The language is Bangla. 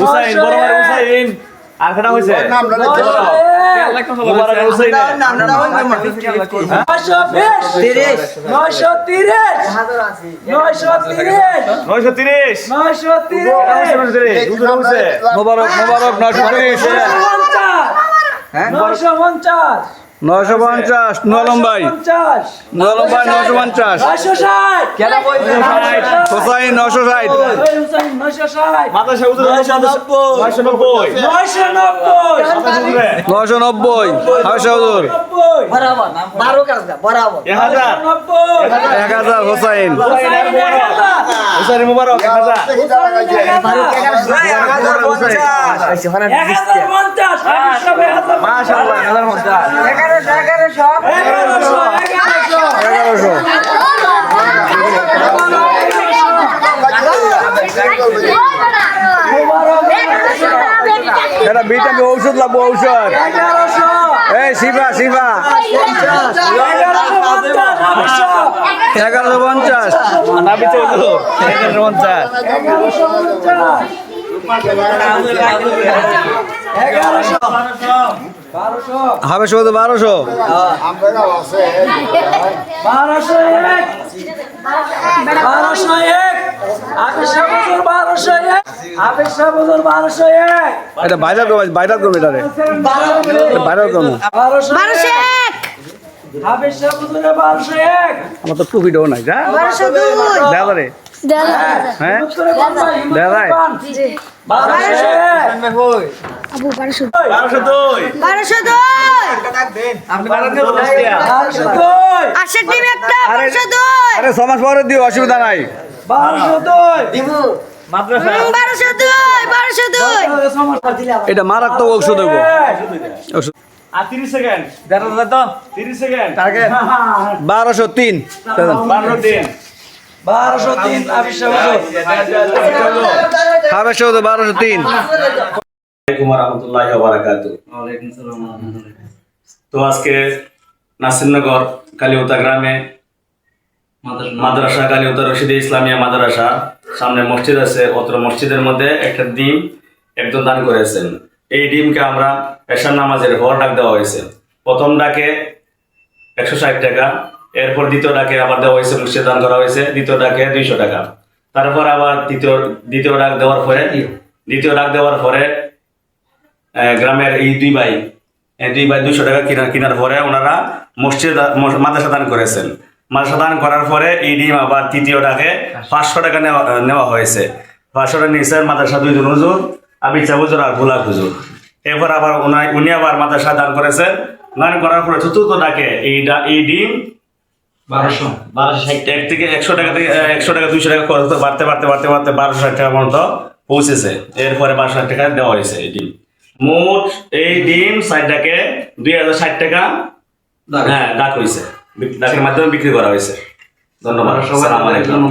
হুসাইন বরাবর হুসাইন আর কেটা হইছে মুবারক হুসাইন 930 মুবারক 950 নোয়ালম ভাই 950 হুসাইন 960 মাদ্রাসা হুজুর 990 হাবেশা হুজুর বরাবর 1000 হুসাইন মুবারক 1000 মাশাআল্লাহ 1100 এটা ভিটামিন ঔষধ লাগবো ঔষধ এই শিবা 1150 না বিচে 1150 হবে শুধু 1200 এটা বাইরে করবে এটা রে বাইরে করবো 1201 আমার তো প্রফিটও নাই যা 1202 দেওয়া রে হ্যাঁ দেওয়া আরে সমাজ পরে দিও অসুবিধা নাই 1202 এটা মারাত্মক ঔষধ দেবো আর 30 সেকেন্ড তো 30 সেকেন্ড টার্গেট 1203 তো আজকে নাসিরনগর কালিউতা গ্রামে মাদ্রাসা কালিউতা রশিদে ইসলামিয়া মাদ্রাসা সামনে মসজিদ আছে। অত্র মসজিদের মধ্যে একটা ডিম একজন দান করেছেন। এই ডিমকে আমরা এশার নামাজের হর ডাক দেওয়া হয়েছে। প্রথম ডাকে 160 টাকা, এরপর দ্বিতীয় ডাকে আবার দেওয়া হয়েছে, মসজিদ দান করা হয়েছে। দ্বিতীয় ডাকে 200 টাকা। তারপর আবার দ্বিতীয় ডাক দেওয়ার পরে গ্রামের এই দুই ভাই 200 টাকা কেনার পরে ওনারা মাদ্রাসা দান করেছেন। মাদ্রাসা দান করার পরে এই ডিম আবার তৃতীয় ডাকে 500 টাকা নেওয়া হয়েছে। 500 টাকা নিয়েছেন মাদ্রাসা 2 জন হুজুর, আবিচা হুজুর আর গোলাপ হুজুর। এরপর আবার উনি আবার মাদ্রাসা দান করেছেন। দান করার পরে চতুর্থ ডাকে এই ডিম 1260 থেকে 100 টাকা 200 টাকা বাড়তে 1260 টাকা পর্যন্ত পৌঁছেছে। এরপরে 1260 টাকা দেওয়া হয়েছে এই ডিম। মোট এই ডিম 60 ডাকে 2060 টাকা ডাক হয়েছে, ডাকের মাধ্যমে বিক্রি করা হয়েছে। ধন্যবাদ। আসসালামু আলাইকুম।